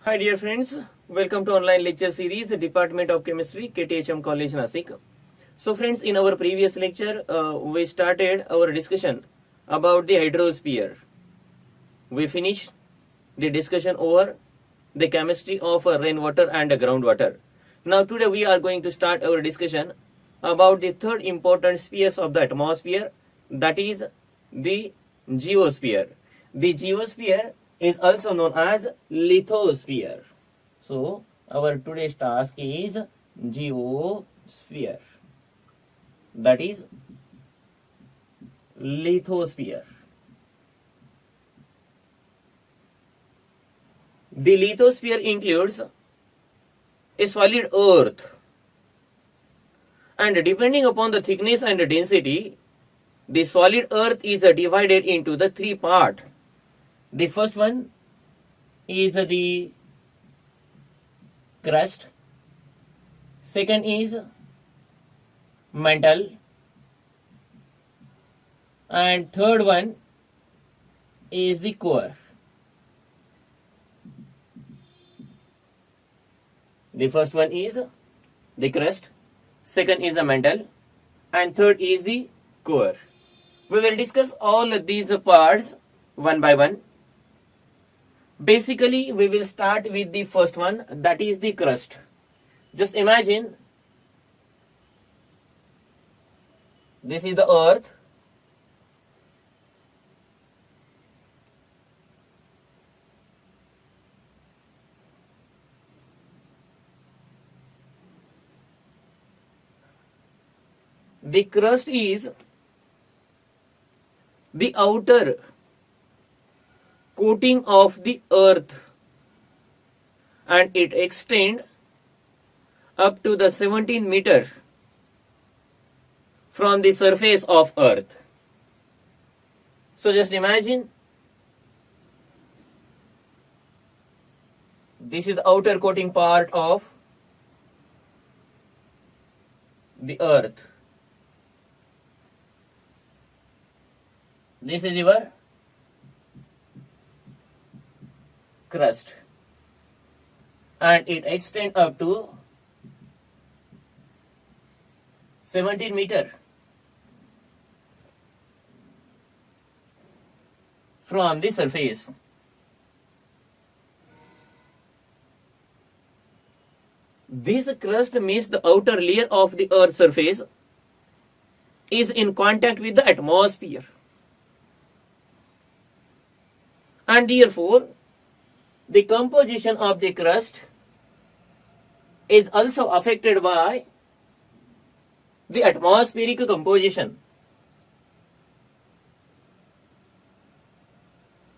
Hi dear friends, welcome to online lecture series, Department of Chemistry, KTHM College, Nasik. So friends, in our previous lecture, we started our discussion about the hydrosphere. We finished the discussion over the chemistry of rainwater and groundwater. Now today we are going to start our discussion about the third important spheres of the atmosphere, that is the geosphere. The geosphere is also known as lithosphere. So our today's task is geosphere, that is lithosphere. The lithosphere includes a solid earth, and depending upon the thickness and density, the solid earth is divided into the three parts. The first one is the crust, second is mantle, and third one is the core. The first one is the crust, second is the mantle, and third is the core. We will discuss all of these parts one by one. Basically, we will start with the first one, that is the crust. Just imagine this is the earth. The crust is the outer coating of the earth, and it extends up to the 17 meter from the surface of earth. So just imagine this is the outer coating part of the earth. This is your crust, and it extends up to 17 meter from the surface. This crust means the outer layer of the earth's surface is in contact with the atmosphere, and therefore the composition of the crust is also affected by the atmospheric composition.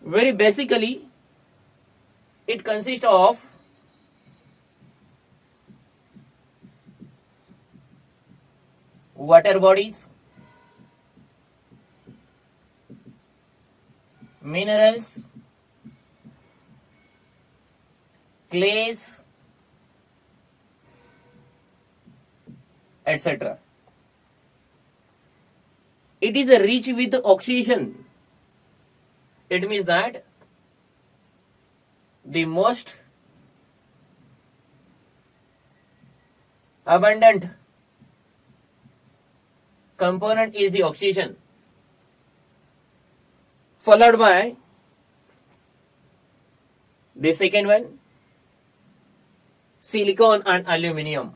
Very basically, it consists of water bodies, minerals, clays, etc. It is rich with oxygen. It means that the most abundant component is the oxygen, followed by the second one, silicon and aluminum.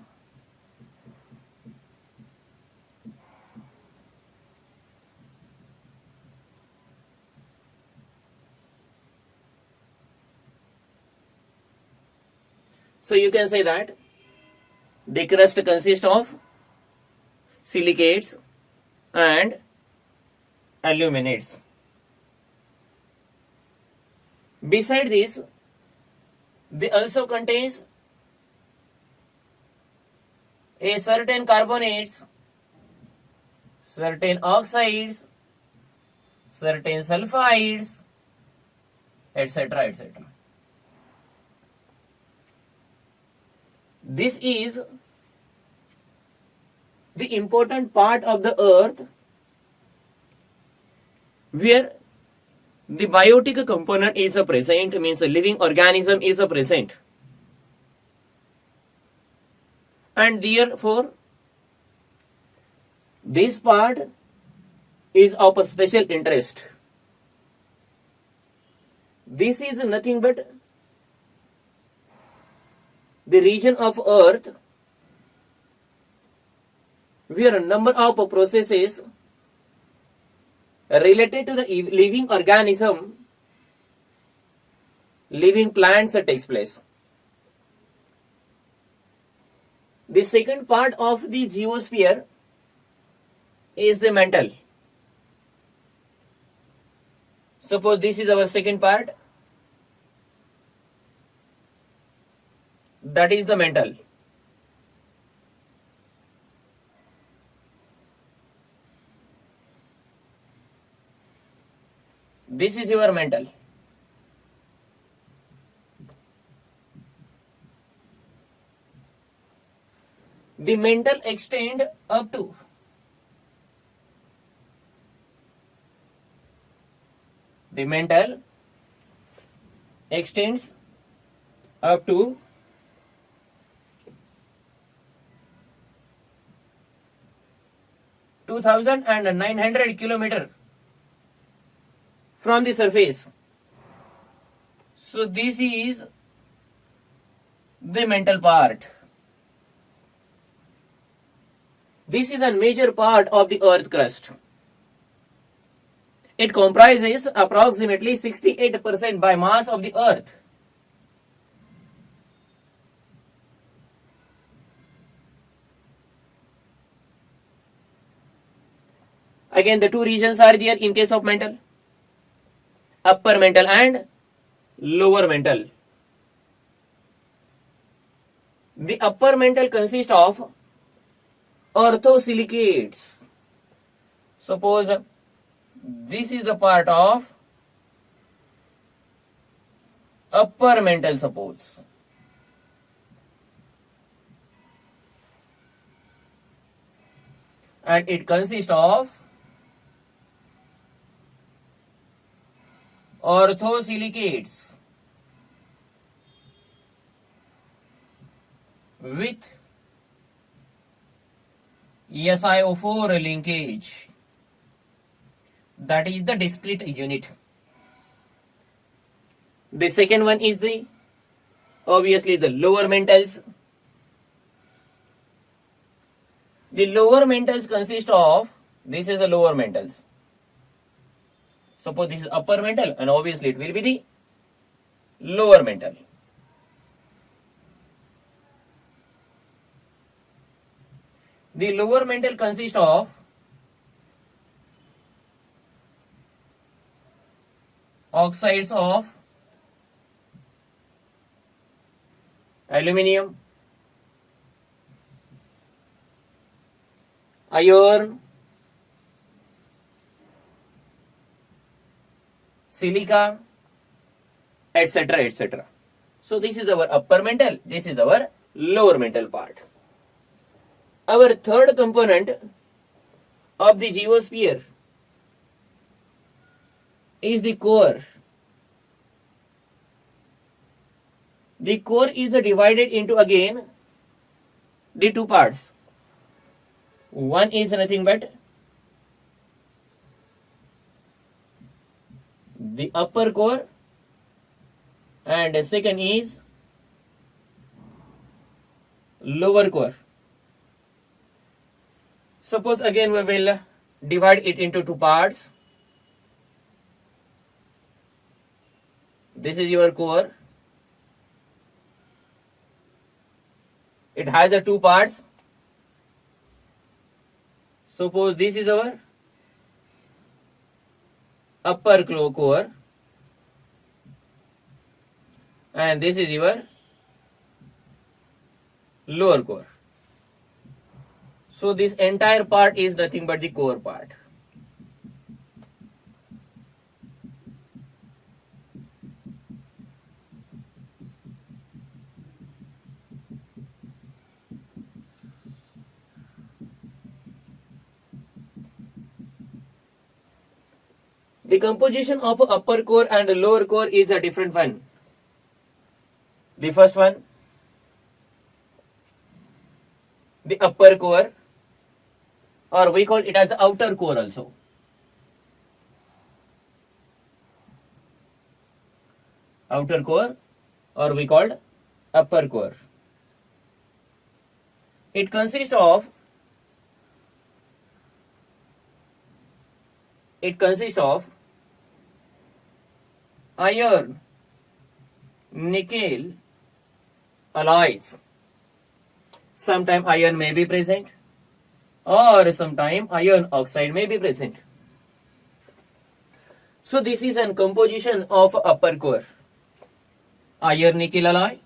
So you can say that the crust consists of silicates and aluminates. Beside this, they also contains a certain carbonates, certain oxides, certain sulfides, etc., etc. This is the important part of the earth where The biotic component is a present, means a living organism is a present. And therefore, this part is of a special interest. This is nothing but the region of earth where a number of processes related to the living organism, living plants takes place. The second part of the geosphere is the mantle. Suppose this is our second part, that is the mantle. This is your mantle. The mantle extend up to the mantle extends up to 2,900 kilometers from the surface. So this is the mantle part. This is a major part of the earth crust. It comprises approximately 68% by mass of the earth. Again, the two regions are there in case of mantle, upper mantle and lower mantle. The upper mantle consists of orthosilicates. Suppose this is the part of upper mantle, suppose. And it consists of orthosilicates with SiO4 linkage. That is the discrete unit. The second one is the obviously the lower mantles. The lower mantles consist of, this is the lower mantles. Suppose this is upper mantle and obviously it will be the lower mantle. The lower mantle consists of oxides of aluminium, iron, silica, etc., etc. So this is our upper mantle, this is our lower mantle part. Our third component of the geosphere is the core. The core is divided into again the two parts. One is nothing but the upper core and the second is lower core. Suppose again we will divide it into two parts. This is your core. It has the two parts. Suppose this is our upper core and this is your lower core. So this entire part is nothing but the core part. The composition of upper core and lower core is a different one. The first one, the upper core, or we call it as outer core also. Outer core, or we called upper core. It consists of iron, nickel alloys. Sometime iron may be present, or sometime iron oxide may be present. So this is a composition of upper core. Iron nickel alloy,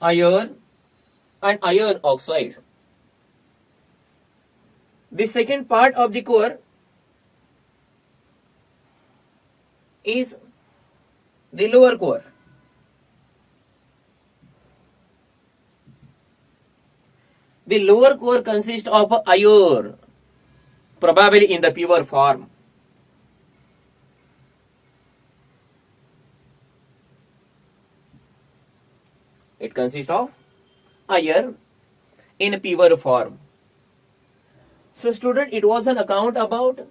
iron and iron oxide. The second part of the core is the lower core. The lower core consists of iron, probably in the pure form. It consists of iron in pure form. So student, it was an account about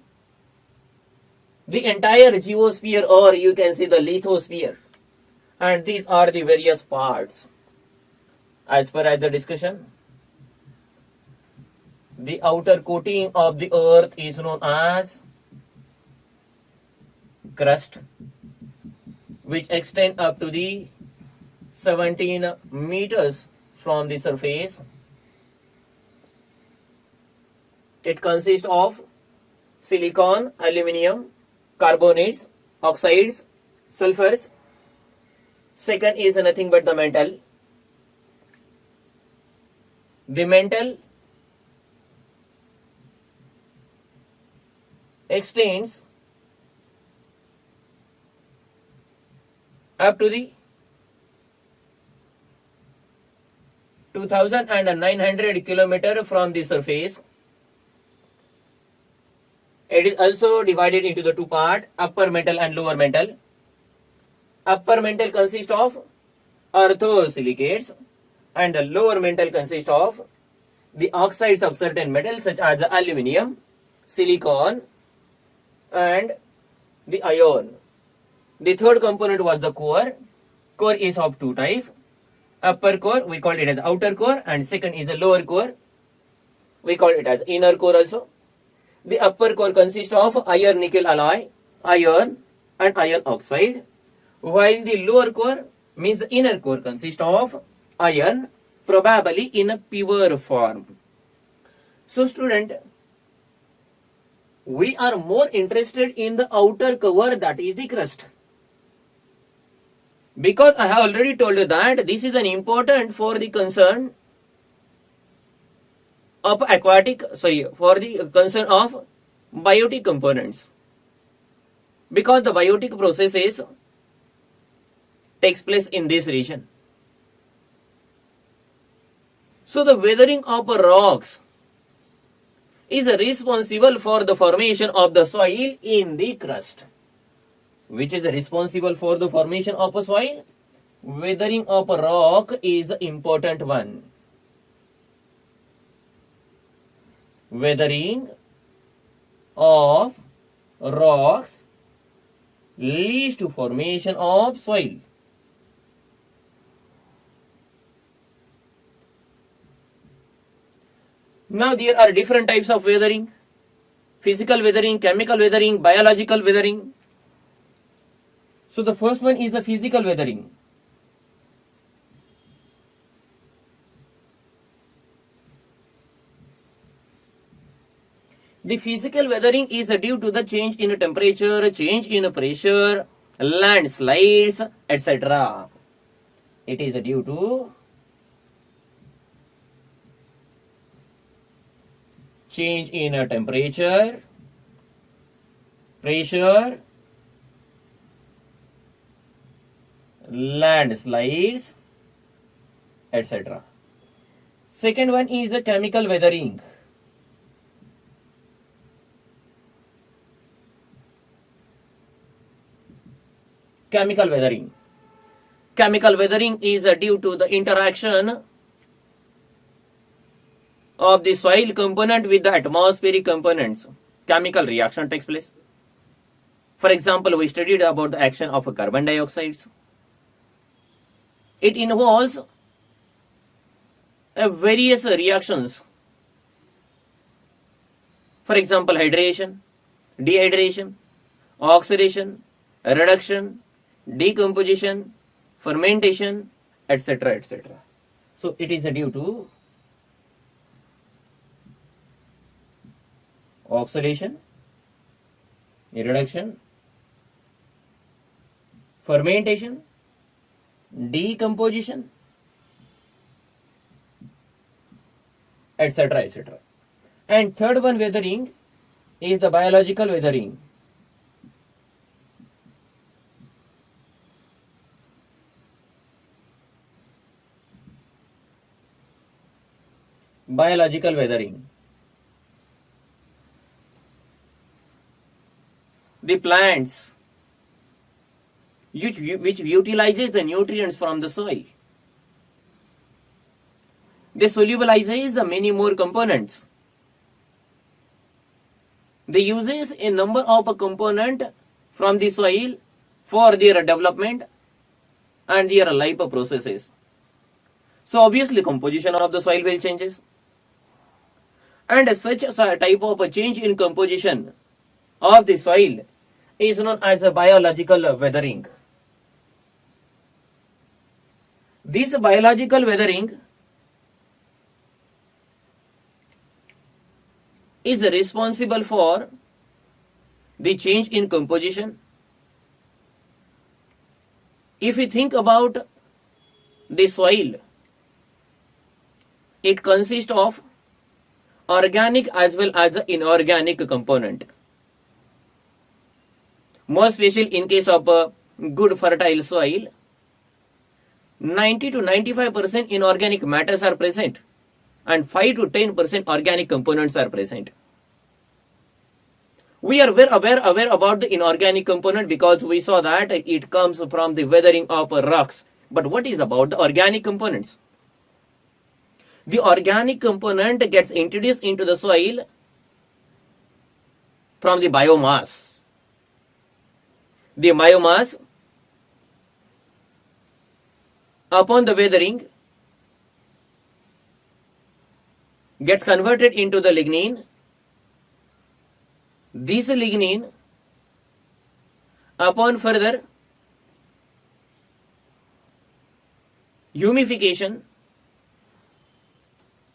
the entire geosphere, or you can say the lithosphere, and these are the various parts. As per the discussion, the outer coating of the earth is known as crust, which extend up to the 17 meters from the surface. It consists of silicon, aluminum, carbonates, oxides, sulfurs. Second is nothing but the mantle. The mantle extends up to the 2,900 kilometers from the surface. It is also divided into the two parts, upper mantle and lower mantle. Upper mantle consists of orthosilicates, and the lower mantle consists of the oxides of certain metals such as the aluminum, silicon, and the iron. The third component was the core. Core is of two types. Upper core, we call it as outer core, and second is the lower core. We call it as inner core also. The upper core consists of iron nickel alloy, iron and iron oxide, while the lower core means the inner core consists of iron, probably in a pure form. So student, we are more interested in the outer cover, that is the crust. Because I have already told you that this is an important for the concern of biotic components, because the biotic processes takes place in this region. So the weathering of rocks is responsible for the formation of the soil in the crust. Which is responsible for the formation of a soil? Weathering of a rock is important one. Weathering of rocks leads to formation of soil. Now there are different types of weathering: physical weathering, chemical weathering, biological weathering. So the first one is the physical weathering. The physical weathering is due to the change in temperature, change in pressure, landslides, etc. It is due to change in temperature, pressure, landslides, etc. Second one is a chemical weathering. Chemical weathering. Chemical weathering is due to the interaction of the soil component with the atmospheric components. Chemical reaction takes place. For example, we studied about the action of carbon dioxide. It involves various reactions. For example, hydration, dehydration, oxidation, reduction, decomposition, fermentation, etc. etc. So it is due to oxidation, reduction, fermentation, decomposition, etc. etc. And third one weathering is the biological weathering. Biological weathering. The plants which utilizes the nutrients from the soil. They solubilizes the many more components. They uses a number of a component from the soil for their development and their life processes. So obviously composition of the soil will changes. And such a type of a change in composition of the soil is known as a biological weathering. This biological weathering is responsible for the change in composition. If we think about the soil, it consists of organic as well as inorganic component. More especially in case of a good fertile soil, 90 to 95% inorganic matters are present and 5 to 10% organic components are present. We are very aware about the inorganic component because we saw that it comes from the weathering of rocks. But what is about the organic components? The organic component gets introduced into the soil from the biomass. The biomass, upon the weathering, gets converted into the lignin. This lignin, upon further humification,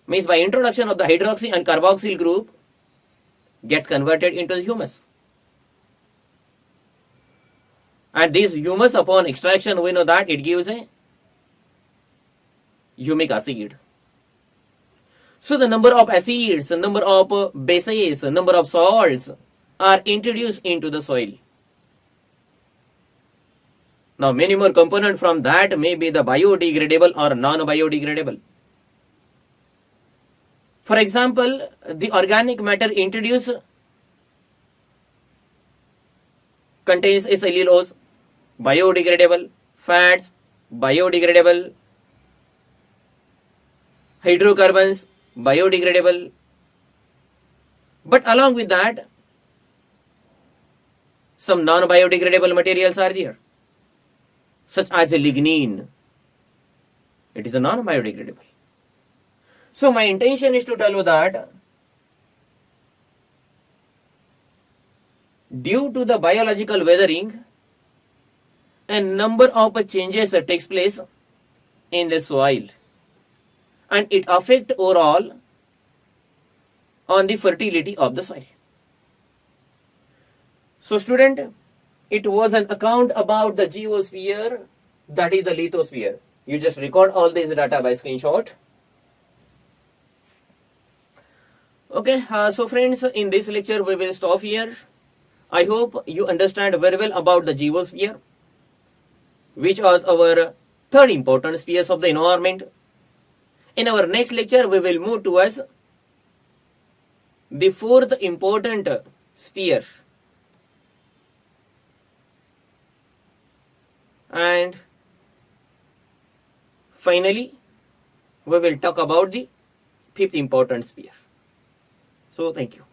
means by introduction of the hydroxy and carboxyl group, gets converted into the humus. And this humus, upon extraction, we know that it gives a humic acid. So the number of acids, number of bases, number of salts are introduced into the soil. Now many more components from that may be the biodegradable or non-biodegradable. For example, the organic matter introduced contains a cellulose, biodegradable, fats, biodegradable, hydrocarbons, biodegradable. But along with that, some non-biodegradable materials are there, such as lignin. It is a non-biodegradable. So my intention is to tell you that due to the biological weathering, a number of changes takes place in the soil and it affects overall on the fertility of the soil. So student, it was an account about the geosphere, that is the lithosphere. You just record all this data by screenshot. Okay, so friends, in this lecture we will stop here. I hope you understand very well about the geosphere, which was our third important spheres of the environment. In our next lecture, we will move towards the fourth important sphere, and finally we will talk about the fifth important sphere. So thank you.